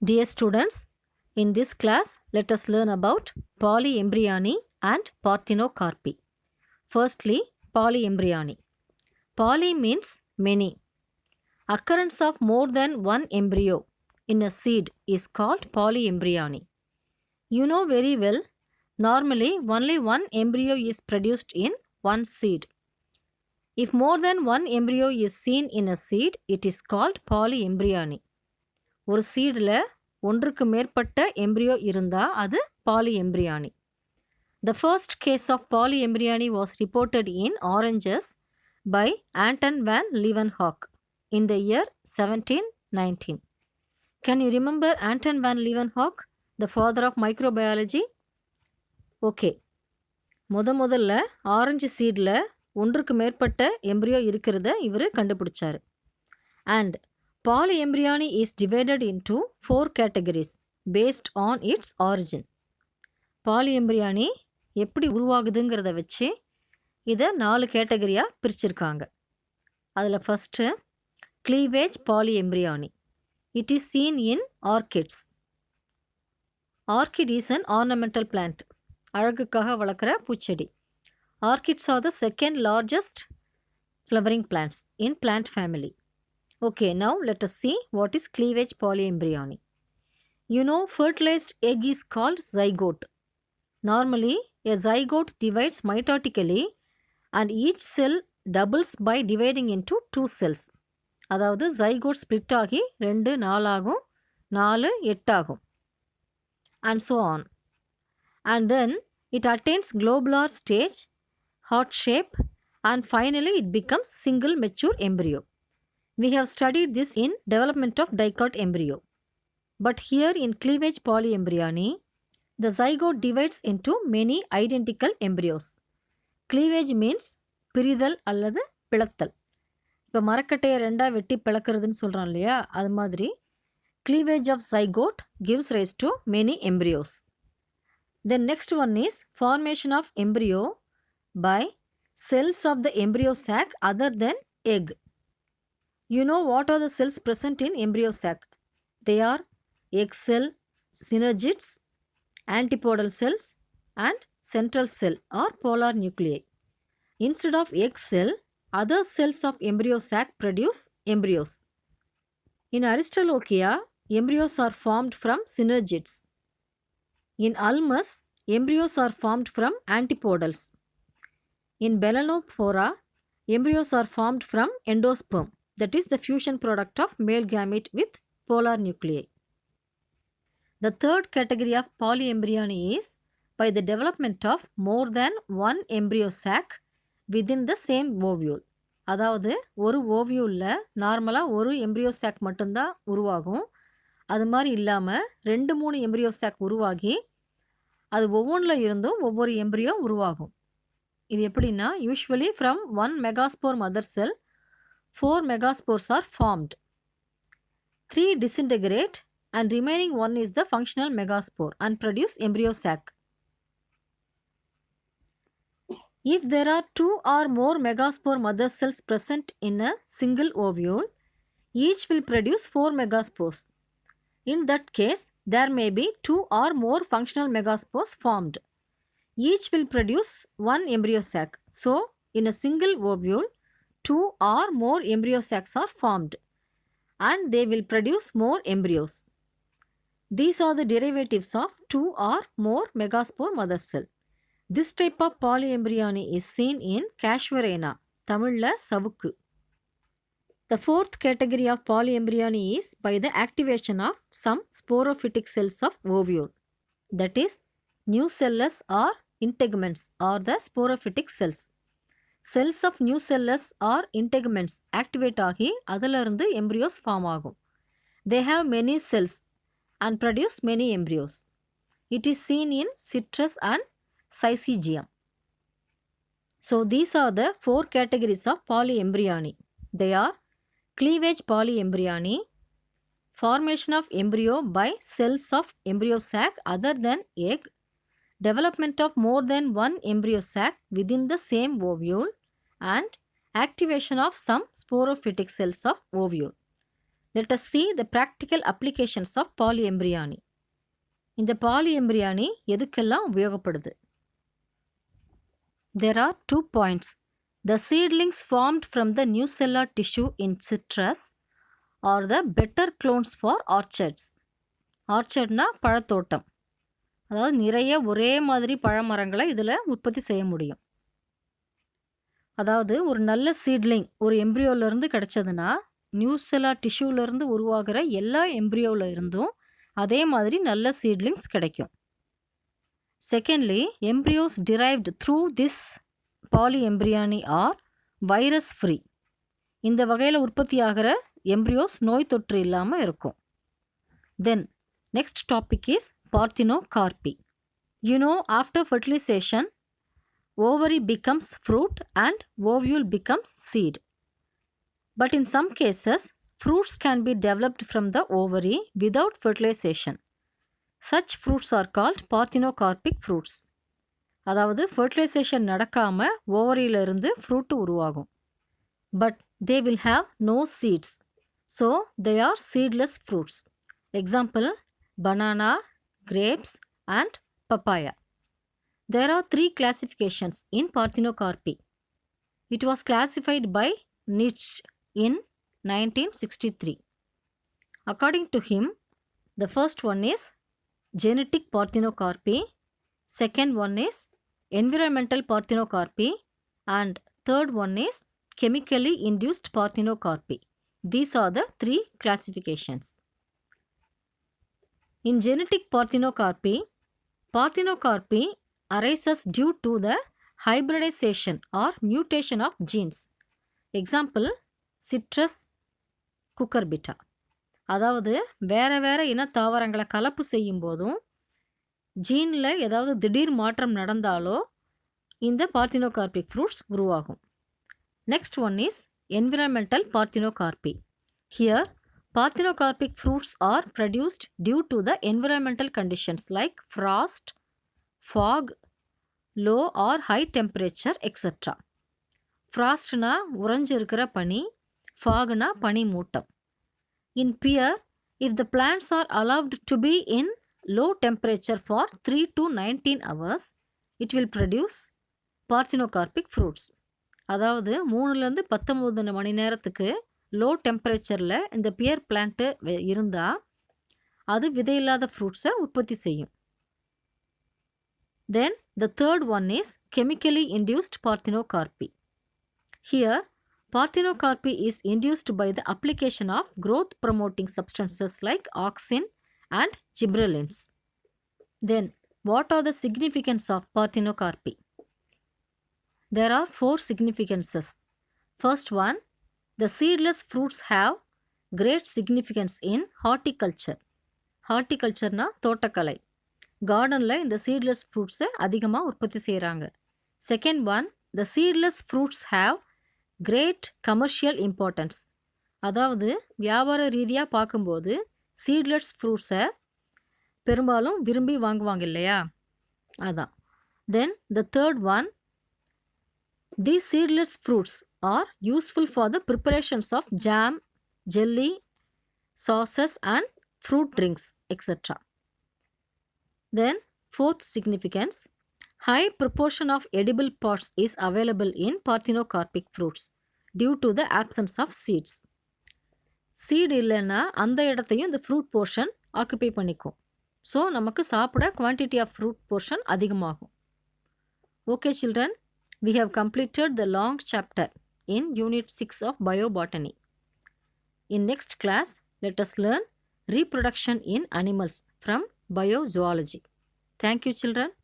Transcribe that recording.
Dear students, in this class, let us learn about polyembryony and parthenocarpy. Firstly, polyembryony. Poly means many. Occurrence of more than one embryo in a seed is called polyembryony. You know very well, normally only one embryo is produced in one seed. If more than one embryo is seen in a seed, it is called polyembryony. ஒரு சீடில் ஒன்றுக்கு மேற்பட்ட embryo இருந்தால் அது பாலிஎம்ப்ரியானி. The first case of polyembryony was reported in oranges by Anton van Leeuwenhoek in the year 1719. Can you remember Anton van Leeuwenhoek, the father of microbiology? Okay. முதல்ல orange சீடில் ஒன்றுக்கு மேற்பட்ட embryo இருக்கிறத இவர் கண்டுபிடிச்சார். And polyembryony is divided into 4 categories based on its origin. polyembryony எப்படி உருவாகுதுங்கிறத வச்சு இதை 4 கேட்டகரியாக பிரிச்சிருக்காங்க. அதில் first cleavage polyembryony. It is seen in orchids. Orchid is an ornamental plant. அழகுக்காக வளர்க்குற பூச்செடி. Orchids are the second largest flowering plants in plant family. Okay, now let us see what is cleavage polyembryony. You know, fertilized egg is called zygote. Normally, a zygote divides mitotically and each cell doubles by dividing into 2 cells. அதாவது zygote split ஆகி 2 4 ஆகும், 4 8 ஆகும், and so on. And then it attains globular stage, heart shape, and finally it becomes single mature embryo. We have studied this in development of dicot embryo. But here in cleavage polyembryony, the zygote divides into many identical embryos. Cleavage means பிரிதல் அல்லது பிளத்தல். இப்போ மரக்கட்டையை ரெண்டாக வெட்டி பிளக்கிறதுன்னு சொல்கிறோம் இல்லையா, அது மாதிரி cleavage of zygote gives rise to many embryos. Then next one is formation of embryo by cells of the embryo sac other than egg. You know what are the cells present in embryo sac? They are egg cell, synergids, antipodal cells, and central cell or polar nuclei. Instead of egg cell, other cells of embryo sac produce embryos. In Aristolochia, embryos are formed from synergids. In Ulmus, embryos are formed from antipodals. In Balanophora, embryos are formed from endosperm, that is the fusion product of male gamete with polar nuclei. The third category of polyembryony is by the development of more than one embryo sac within the same ovule. அதாவது ஒரு ஓவியூலில் நார்மலாக ஒரு embryo chalk மட்டும்தான் உருவாகும். அது மாதிரி இல்லாமல் 2-3 embryo chalk உருவாகி அது ஒவ்வொன்றில் இருந்தும் ஒவ்வொரு எம்ப்ரியோ உருவாகும். இது எப்படின்னா, usually from 1 megaspore mother cell 4 megaspores are formed. 3 disintegrate and remaining one is the functional megaspore and produce embryo sac. If there are 2 or more megaspore mother cells present in a single ovule, each will produce 4 megaspores. In that case, there may be 2 or more functional megaspores formed. Each will produce 1 embryo sac. So, in a single ovule, 2 or more embryo sacs are formed and they will produce more embryos. These are the derivatives of 2 or more megaspore mother cell. This type of polyembryony is seen in Casuarina, Tamilla savukku. The fourth category of polyembryony is by the activation of some sporophytic cells of ovule. That is, nucellus or integuments are the sporophytic cells. Cells of nucellus or integuments activate ஆகி அதிலிருந்து embryos form ஆகும். They have many cells and produce many embryos. It is seen in citrus and syzygium. So these are the 4 categories of polyembryony. They are cleavage polyembryony, formation of embryo by cells of embryo sac other than egg, development of more than one embryo sac within the same ovule, and activation of some sporophytic cells of ovule. Let us see the practical applications of polyembryony. இந்த polyembryony எதுக்கெல்லாம் உபயோகப்படுது? There are 2 points. The seedlings formed from the nucellar tissue in citrus are the better clones for orchards. ஆர்ச்சர்ட்னா பழத்தோட்டம். அதாவது நிறைய ஒரே மாதிரி பழமரங்களை இதில் உற்பத்தி செய்ய முடியும். அதாவது ஒரு நல்ல சீட்லிங் ஒரு எம்ப்ரியோலேருந்து கிடைச்சதுன்னா நியூசெல்லார் டிஷ்யூலேருந்து உருவாகிற எல்லா எம்ப்ரியோவில் இருந்தும் அதே மாதிரி நல்ல சீட்லிங்ஸ் கிடைக்கும். Secondly, embryos derived through this polyembryony are virus free. இந்த வகையில் உற்பத்தியாகிற எம்ப்ரியோஸ் நோய் தொற்று இல்லாமல் இருக்கும். Then next topic is parthenocarpy. You know, after fertilization, ovary becomes fruit and ovule becomes seed. But in some cases, fruits can be developed from the ovary without fertilization. Such fruits are called parthenocarpic fruits. அதாவது fertilization நடக்காமல் ஓவரியிலிருந்து fruit உருவாகும். But they will have no seeds. So they are seedless fruits. Example, banana, grapes and papaya. There are 3 classifications in parthenocarpy. It was classified by Nietzsche in 1963. According to him, the first one is genetic parthenocarpy, second one is environmental parthenocarpy, and third one is chemically induced parthenocarpy. These are the 3 classifications. In genetic parthenocarpy, parthenocarpy arises due to the hybridization or mutation of genes. Example, citrus cucurbita. அதாவது வேறு இன தாவரங்களை கலப்பு செய்யும் போதும் ஜீனில் ஏதாவது திடீர் மாற்றம் நடந்தாலோ இந்த பார்த்தினோகார்பிக் ஃப்ரூட்ஸ் உருவாகும். Next one is environmental parthenocarpy. Here parthenocarpic fruits are produced due to the environmental conditions like frost, fog, low or high temperature, etc. Frostனா உறைஞ்சு இருக்கிற பனி, fogனா பனி மூட்டம். In pear, if the plants are allowed to be in low temperature for 3 to 19 hours, it will produce parthenocarpic fruits. அதாவது 3லேருந்து 19 மணி நேரத்துக்கு low டெம்பரேச்சரில் இந்த pier plant இருந்தால் அது விதையில்லாத ஃப்ரூட்ஸை உற்பத்தி செய்யும். Then the third one is chemically induced parthenocarpy. Here parthenocarpy is induced by the application of growth promoting substances like auxin and gibberellins. Then what are the significance of parthenocarpy? There are 4 significances. First one, the seedless fruits have great significance in horticulture. ஹார்டிகல்ச்சர்னா தோட்டக்கலை. கார்டனில் இந்த seedless ஃப்ரூட்ஸை அதிகமாக உற்பத்தி செய்கிறாங்க. Second one, the seedless fruits have great commercial importance. அதாவது வியாபார ரீதியாக பார்க்கும்போது சீட்லெஸ் ஃப்ரூட்ஸை பெரும்பாலும் விரும்பி வாங்குவாங்க இல்லையா, அதான். Then the third one, these seedless fruits are useful for the preparations of jam, jelly, sauces and fruit drinks, etc. Then fourth significance, high proportion of edible parts is available in parthenocarpic fruits due to the absence of seeds. Seed இல்லைன்னா அந்த இடத்தையும் இந்த fruit portion occupy பண்ணிக்கும். So நமக்கு சாப்பிட quantity of fruit portion அதிகமாகும். Okay children, we have completed the long chapter in Unit 6 of Biobotany. In next class, let us learn reproduction in animals from Biozoology. Thank you, children.